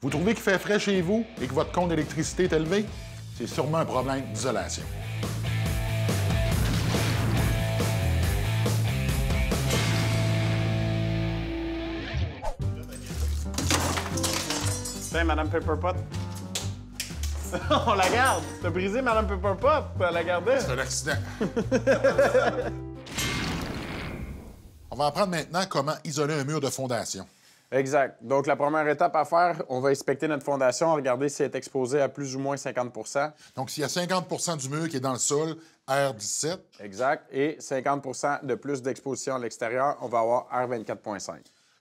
Vous trouvez qu'il fait frais chez vous et que votre compte d'électricité est élevé? C'est sûrement un problème d'isolation. Tiens, Madame Pepperpot. On la garde! T'as brisé Madame Pepperpot, tu la gardais? C'est un accident. On va apprendre maintenant comment isoler un mur de fondation. Exact. Donc, la première étape à faire, on va inspecter notre fondation, regarder si elle est exposée à plus ou moins 50 % Donc, s'il y a 50 du mur qui est dans le sol, R17. Exact. Et 50 % de plus d'exposition à l'extérieur, on va avoir R24.5.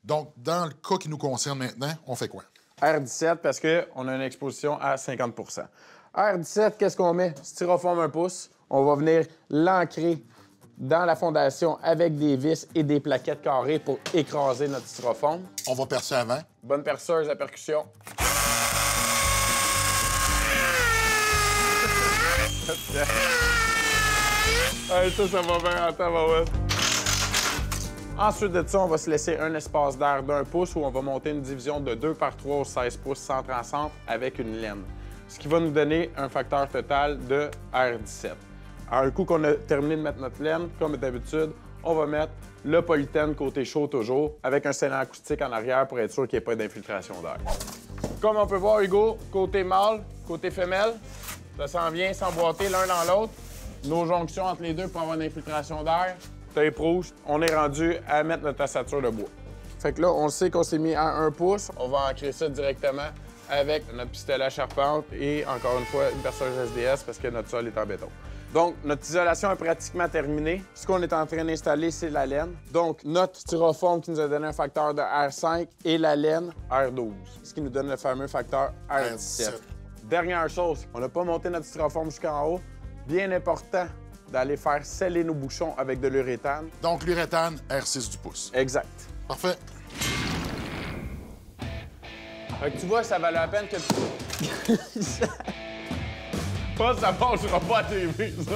Donc, dans le cas qui nous concerne maintenant, on fait quoi? R17 parce qu'on a une exposition à 50 % R17, qu'est-ce qu'on met? Styrofoam 1 pouce. On va venir l'ancrer dans la fondation avec des vis et des plaquettes carrées pour écraser notre styrofoam. On va percer avant. Bonne perceuse à percussion. Hey, ça va bien. Attends, va. Ensuite de ça, on va se laisser un espace d'air d'1 pouce où on va monter une division de 2 par 3 au 16 pouces centre en centre avec une laine. Ce qui va nous donner un facteur total de R17. Alors, un coup qu'on a terminé de mettre notre laine, comme d'habitude, on va mettre le polythène côté chaud toujours, avec un scellant acoustique en arrière pour être sûr qu'il n'y ait pas d'infiltration d'air. Comme on peut voir, Hugo, côté mâle, côté femelle, ça s'en vient s'emboîter l'un dans l'autre. Nos jonctions entre les deux pour avoir une infiltration d'air. Tape rouge, on est rendu à mettre notre ossature de bois. Fait que là, on sait qu'on s'est mis à 1 pouce. On va ancrer ça directement avec notre pistolet à charpente et, encore une fois, une perceuse SDS parce que notre sol est en béton. Donc, notre isolation est pratiquement terminée. Ce qu'on est en train d'installer, c'est la laine. Donc, notre styrofoam qui nous a donné un facteur de R5 et la laine R12, ce qui nous donne le fameux facteur R17. Dernière chose, on n'a pas monté notre styrofoam jusqu'en haut. Bien important d'aller faire sceller nos bouchons avec de l'uréthane. Donc, l'uréthane, R6 du pouce. Exact. Parfait. Fait que tu vois, ça valait la peine que tu... Pas ça passera pas à TV, ça.